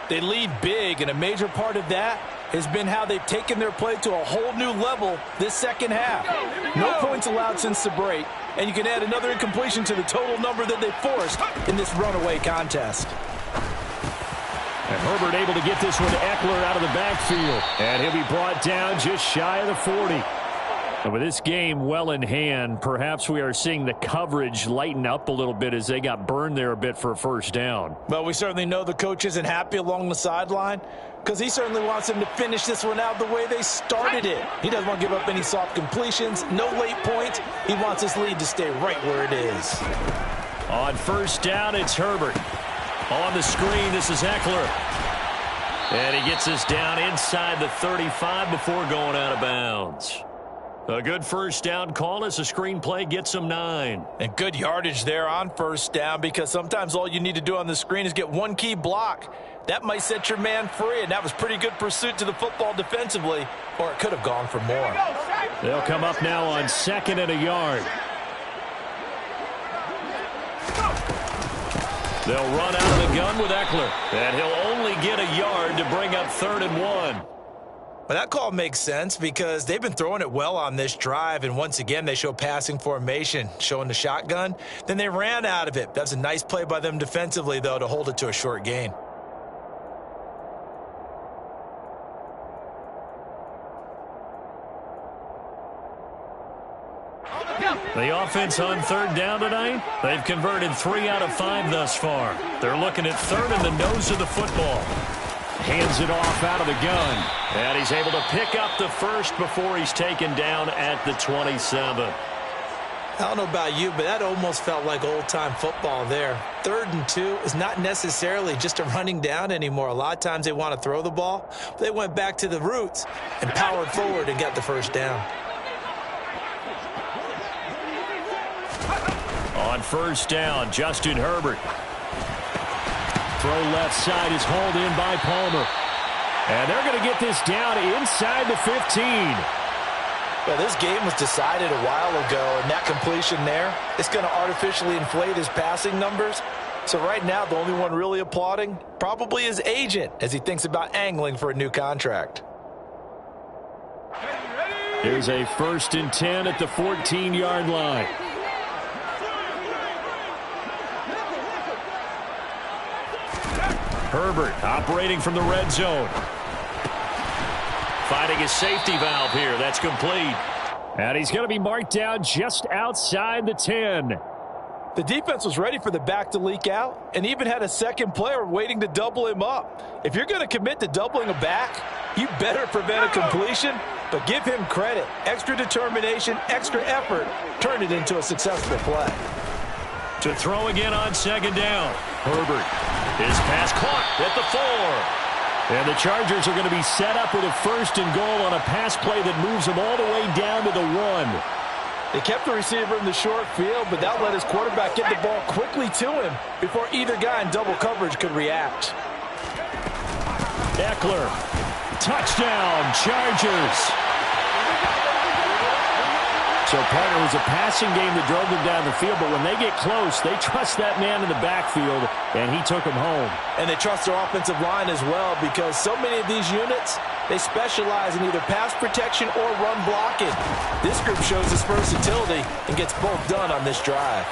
[SPEAKER 3] They lead big, and a major part of that has been how they've taken their play to a whole new level this second half. No points allowed since the break, and you can add another incompletion to the total number that they forced in this runaway contest.
[SPEAKER 1] And Herbert able to get this one to Eckler out of the backfield. And he'll be brought down just shy of the 40. And with this game well in hand, perhaps we are seeing the coverage lighten up a little bit as they got burned there a bit for a first down.
[SPEAKER 3] Well, we certainly know the coach isn't happy along the sideline because he certainly wants them to finish this one out the way they started it. He doesn't want to give up any soft completions, no late points. He wants this lead to stay right where it is.
[SPEAKER 1] On first down, it's Herbert.
[SPEAKER 2] On the screen, this is Eckler. And he gets us down inside the 35 before going out of bounds. A good first down call as the screenplay gets him 9.
[SPEAKER 3] And good yardage there on first down because sometimes all you need to do on the screen is get one key block. That might set your man free, and that was pretty good pursuit to the football defensively, or it could have gone for more.
[SPEAKER 1] They'll come up now on second and a yard.
[SPEAKER 2] They'll run out of the gun with Eckler, and he'll only get a yard to bring up 3rd and 1.
[SPEAKER 3] But that call makes sense because they've been throwing it well on this drive, and once again they show passing formation, showing the shotgun. Then they ran out of it. That's a nice play by them defensively, though, to hold it to a short gain.
[SPEAKER 2] The offense on 3rd down tonight, they've converted 3 out of 5 thus far. They're looking at 3rd in the nose of the football.
[SPEAKER 1] Hands it off out of the gun.
[SPEAKER 2] And he's able to pick up the first before he's taken down at the 27.
[SPEAKER 3] I don't know about you, but that almost felt like old-time football there. 3rd and 2 is not necessarily just a running down anymore. A lot of times they want to throw the ball. But they went back to the roots and powered forward and got the first down.
[SPEAKER 1] On first down, Justin Herbert. Throw left side is hauled in by Palmer. And they're going to get this down inside the 15.
[SPEAKER 3] Well, this game was decided a while ago, and that completion there, it's going to artificially inflate his passing numbers. So right now, the only one really applauding probably his agent as he thinks about angling for a new contract.
[SPEAKER 1] Here's a 1st and 10 at the 14-yard line. Herbert operating from the red zone.
[SPEAKER 2] Finding his safety valve here. That's complete.
[SPEAKER 1] And he's going to be marked down just outside the 10.
[SPEAKER 3] The defense was ready for the back to leak out and even had a second player waiting to double him up. If you're going to commit to doubling a back, you better prevent a completion, but give him credit. Extra determination, extra effort, turn it into a successful play.
[SPEAKER 2] To throw again on 2nd down. Herbert. His pass caught at the 4.
[SPEAKER 1] And the Chargers are going to be set up with a 1st and goal on a pass play that moves them all the way down to the 1.
[SPEAKER 3] They kept the receiver in the short field, but that let his quarterback get the ball quickly to him before either guy in double coverage could react.
[SPEAKER 1] Eckler. Touchdown, Chargers. So, partner, it was a passing game that drove them down the field, but when they get close, they trust that man in the backfield, and he took them home.
[SPEAKER 3] And they trust their offensive line as well because so many of these units, they specialize in either pass protection or run blocking. This group shows its versatility and gets both done on this drive.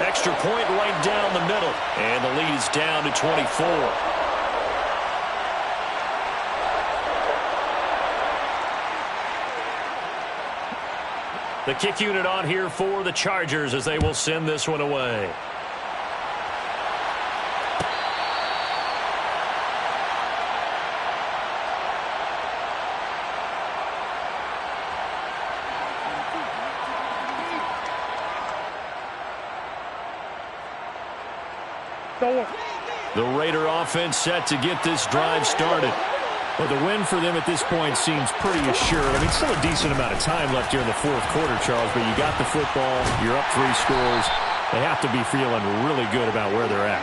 [SPEAKER 2] Extra point right down the middle, and the lead is down to 24. The kick unit on here for the Chargers as they will send this one away.
[SPEAKER 1] The Raider offense set to get this drive started. But the win for them at this point seems pretty assured. I mean, still a decent amount of time left here in the fourth quarter, Charles, but you got the football, you're up 3 scores. They have to be feeling really good about where they're at.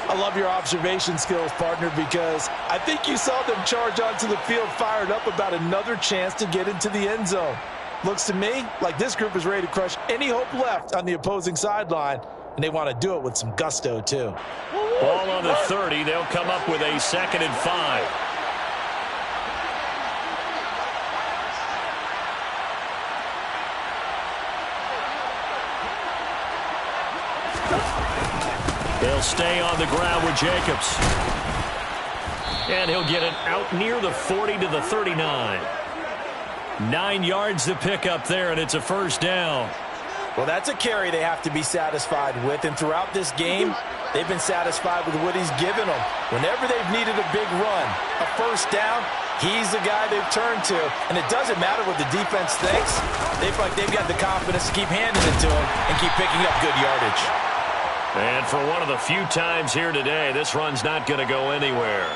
[SPEAKER 3] I love your observation skills, partner, because I think you saw them charge onto the field fired up about another chance to get into the end zone. Looks to me like this group is ready to crush any hope left on the opposing sideline, and they want to do it with some gusto, too.
[SPEAKER 2] Ball on the 30. They'll come up with a 2nd and 5. They'll stay on the ground with Jacobs. And he'll get it out near the 40 to the 39. 9 yards to pick up there, and it's a first down.
[SPEAKER 3] Well, that's a carry they have to be satisfied with, and throughout this game, they've been satisfied with what he's given them. Whenever they've needed a big run, a first down, he's the guy they've turned to. And it doesn't matter what the defense thinks. They feel like they've got the confidence to keep handing it to him and keep picking up good yardage.
[SPEAKER 2] And for one of the few times here today, this run's not going to go anywhere.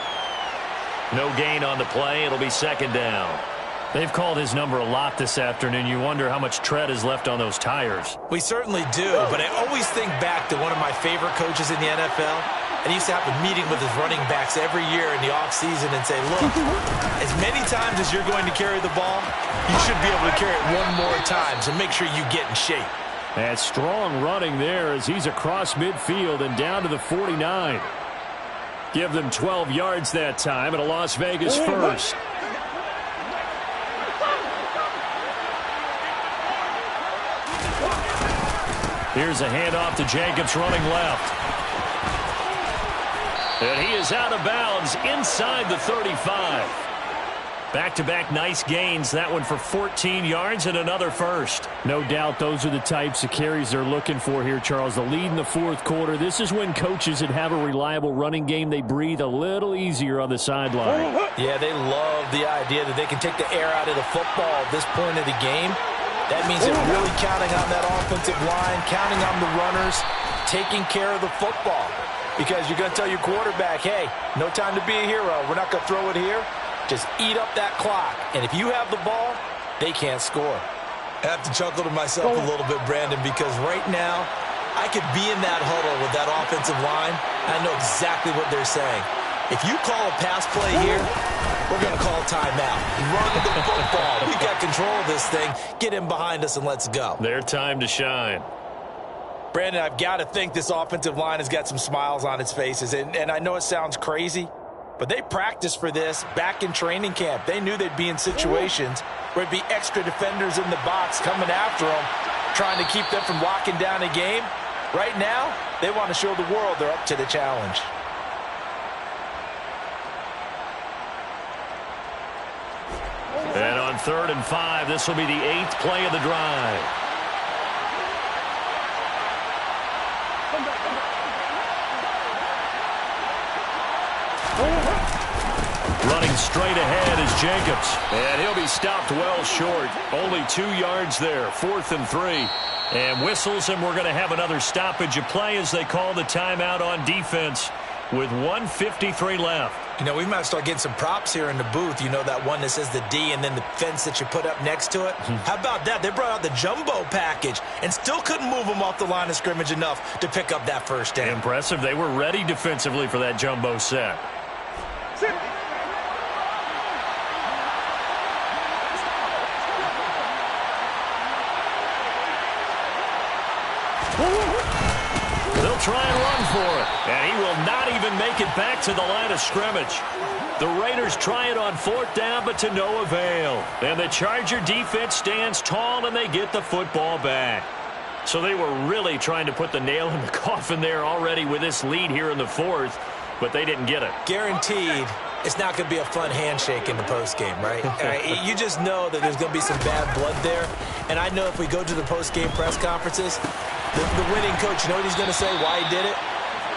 [SPEAKER 2] No gain on the play. It'll be 2nd down.
[SPEAKER 1] They've called his number a lot this afternoon. You wonder how much tread is left on those tires.
[SPEAKER 3] We certainly do, but I always think back to one of my favorite coaches in the NFL. And he used to have a meeting with his running backs every year in the offseason and say, look, as many times as you're going to carry the ball, you should be able to carry it one more time, so make sure you get in shape.
[SPEAKER 1] And strong running there as he's across midfield and down to the 49. Give them 12 yards that time and a Las Vegas first. Here's a handoff to Jacobs running left. And he is out of bounds inside the 35. Back-to-back nice gains. That one for 14 yards and another first. No doubt those are the types of carries they're looking for here, Charles. The lead in the fourth quarter. This is when coaches that have a reliable running game, they breathe a little easier on the sideline.
[SPEAKER 3] Yeah, they love the idea that they can take the air out of the football at this point of the game. That means they're really counting on that offensive line, counting on the runners, taking care of the football. Because you're going to tell your quarterback, hey, no time to be a hero. We're not going to throw it here. Just eat up that clock. And if you have the ball, they can't score.
[SPEAKER 4] I have to chuckle to myself a little bit, Brandon, because right now I could be in that huddle with that offensive line. I know exactly what they're saying. If you call a pass play here, we're going to call a timeout. Run the football. We got control of this thing. Get in behind us and let's go.
[SPEAKER 2] Their time to shine.
[SPEAKER 3] Brandon, I've got to think this offensive line has got some smiles on its faces. And I know it sounds crazy, but they practiced for this back in training camp. They knew they'd be in situations where it'd be extra defenders in the box coming after them, trying to keep them from locking down a game. Right now, they want to show the world they're up to the challenge.
[SPEAKER 2] And on 3rd and 5, this will be the 8th play of the drive. Running straight ahead is Jacobs. And he'll be stopped well short. Only 2 yards there. 4th and 3. And whistles, and we're going to have another stoppage of play as they call the timeout on defense with 1:53 left.
[SPEAKER 3] You know, we might start getting some props here in the booth. You know, that one that says the D and then the fence that you put up next to it. How about that? They brought out the jumbo package and still couldn't move them off the line of scrimmage enough to pick up that first down.
[SPEAKER 2] Impressive. They were ready defensively for that jumbo set. They'll try and run for it. And he will not even make it back to the line of scrimmage. The Raiders try it on 4th down, but to no avail. And the Charger defense stands tall, and they get the football back. So they were really trying to put the nail in the coffin there already with this lead here in the 4th, but they didn't get it.
[SPEAKER 3] Guaranteed it's not going to be a fun handshake in the postgame, right? You just know that there's going to be some bad blood there. And I know if we go to the postgame press conferences, the winning coach, you know what he's going to say, why he did it?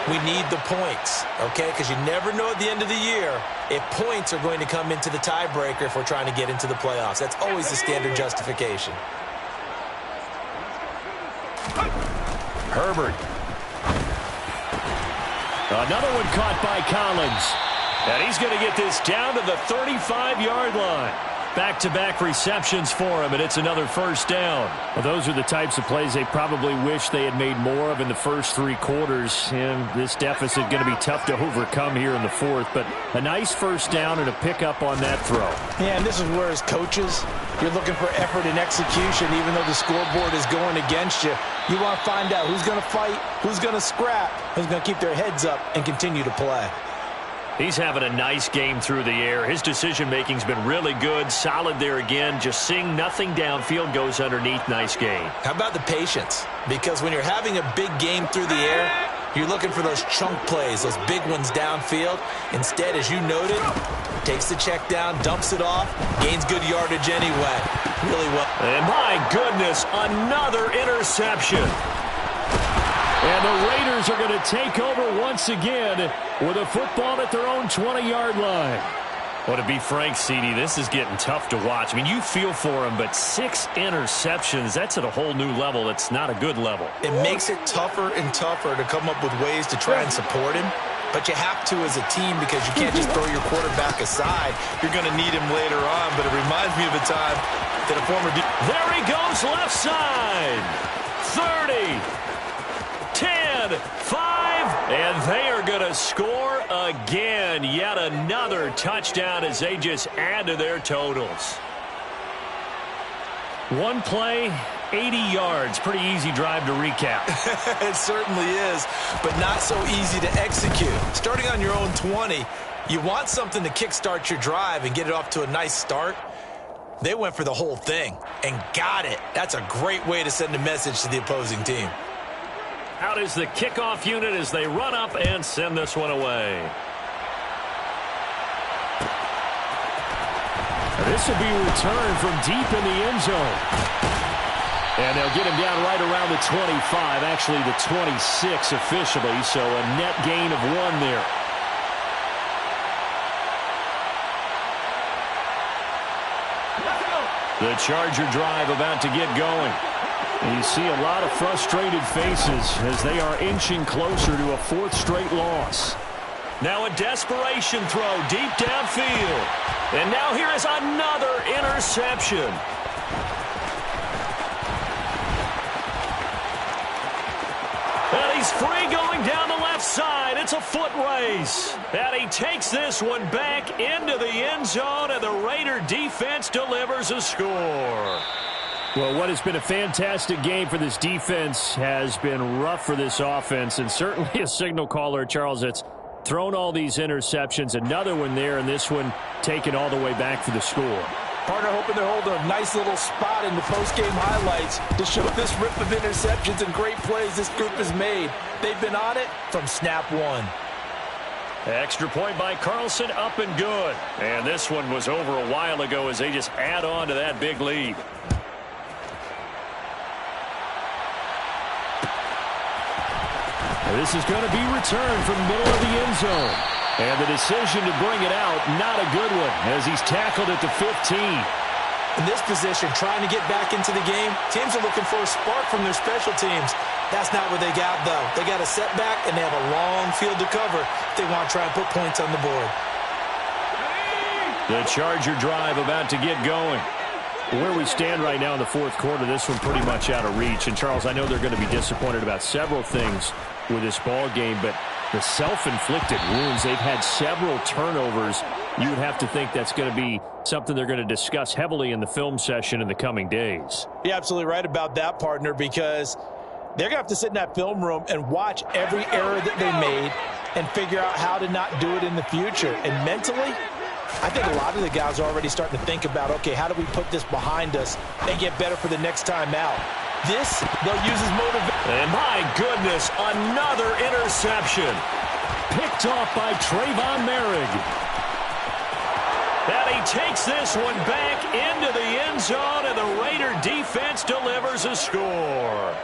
[SPEAKER 3] We need the points, okay? Because you never know at the end of the year if points are going to come into the tiebreaker if we're trying to get into the playoffs. That's always the standard justification.
[SPEAKER 2] Herbert.
[SPEAKER 1] Another one caught by Collins. And he's going to get this down to the 35-yard line. Back-to-back receptions for him, and it's another first down. Well, those are the types of plays they probably wish they had made more of in the first three quarters. And this deficit going to be tough to overcome here in the fourth. But a nice first down and a pickup on that throw.
[SPEAKER 3] Yeah, and this is where, as coaches, you're looking for effort and execution. Even though the scoreboard is going against you, you want to find out who's going to fight, who's going to scrap, who's going to keep their heads up and continue to play.
[SPEAKER 2] He's having a nice game through the air. His decision-making's been really good, solid there again. Just seeing nothing downfield, goes underneath. Nice game.
[SPEAKER 4] How about the patience? Because when you're having a big game through the air, you're looking for those chunk plays, those big ones downfield. Instead, as you noted, takes the check down, dumps it off, gains good yardage anyway. Really well.
[SPEAKER 2] And my goodness, another interception.
[SPEAKER 1] And the Raiders are going to take over once again with a football at their own 20-yard line.
[SPEAKER 2] Well, to be frank, CD, this is getting tough to watch. I mean, you feel for him, but 6 interceptions, that's at a whole new level. That's not a good level.
[SPEAKER 4] It makes it tougher and tougher to come up with ways to try and support him. But you have to as a team, because you can't just throw your quarterback aside. You're going to need him later on. But it reminds me of a time that a former...
[SPEAKER 2] There he goes, left side. 30. 10, 5, and they are going to score again. Yet another touchdown as they just add to their totals.
[SPEAKER 1] One play, 80 yards. Pretty easy drive to recap.
[SPEAKER 4] It certainly is, but not so easy to execute. Starting on your own 20, you want something to kickstart your drive and get it off to a nice start. They went for the whole thing and got it. That's a great way to send a message to the opposing team.
[SPEAKER 2] Out is the kickoff unit as they run up and send this one away.
[SPEAKER 1] This will be returned from deep in the end zone. And they'll get him down right around the 25, actually the 26 officially, so a net gain of 1 there. The Charger drive about to get going. You see a lot of frustrated faces as they are inching closer to a 4th straight loss.
[SPEAKER 2] Now a desperation throw deep downfield. And now here is another interception. And he's free going down the left side. It's a foot race. And he takes this one back into the end zone, and the Raider defense delivers a score.
[SPEAKER 1] Well, what has been a fantastic game for this defense has been rough for this offense, and certainly a signal caller, Charles, that's thrown all these interceptions. Another one there, and this one taken all the way back for the score.
[SPEAKER 3] Partner hoping they're holding a nice little spot in the post-game highlights to show this rip of interceptions and great plays this group has made. They've been on it from snap 1.
[SPEAKER 2] Extra point by Carlson, up and good. And this one was over a while ago as they just add on to that big lead.
[SPEAKER 1] This is going to be returned from the middle of the end zone. And the decision to bring it out, not a good one, as he's tackled at the 15.
[SPEAKER 3] In this position, trying to get back into the game, teams are looking for a spark from their special teams. That's not what they got, though. They got a setback, and they have a long field to cover if they want to try and put points on the board.
[SPEAKER 1] The Charger drive about to get going. Where we stand right now in the 4th quarter, this one pretty much out of reach. And, Charles, I know they're going to be disappointed about several things with this ball game, but the self-inflicted wounds, they've had several turnovers. You would have to think that's going to be something they're going to discuss heavily in the film session in the coming days.
[SPEAKER 3] You're absolutely right about that, partner, because they're going to have to sit in that film room and watch every error that they made and figure out how to not do it in the future. And mentally, I think a lot of the guys are already starting to think about, okay, how do we put this behind us and get better for the next time out? This, they'll use as motivation.
[SPEAKER 2] And my goodness, another interception.
[SPEAKER 1] Picked off by Trayvon Merrick.
[SPEAKER 2] And he takes this one back into the end zone, and the Raider defense delivers a score.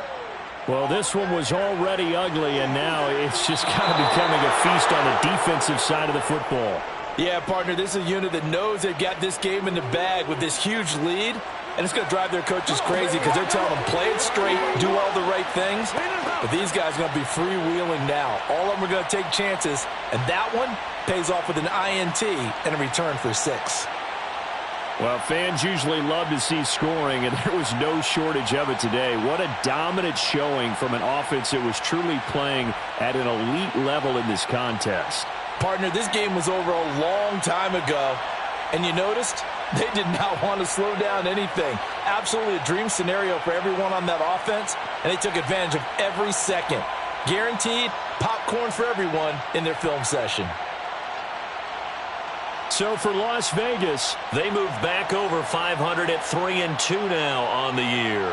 [SPEAKER 1] Well, this one was already ugly, and now it's just kind of becoming a feast on the defensive side of the football.
[SPEAKER 3] Yeah, partner, this is a unit that knows they've got this game in the bag with this huge lead. And it's going to drive their coaches crazy because they're telling them, play it straight, do all the right things. But these guys are going to be freewheeling now. All of them are going to take chances, and that one pays off with an INT and a return for 6.
[SPEAKER 1] Well, fans usually love to see scoring, and there was no shortage of it today. What a dominant showing from an offense that was truly playing at an elite level in this contest.
[SPEAKER 3] Partner, this game was over a long time ago, and you noticed they did not want to slow down anything. Absolutely a dream scenario for everyone on that offense, and they took advantage of every second. Guaranteed popcorn for everyone in their film session.
[SPEAKER 1] So for Las Vegas,
[SPEAKER 2] they move back over 500 at 3-2 now on the year.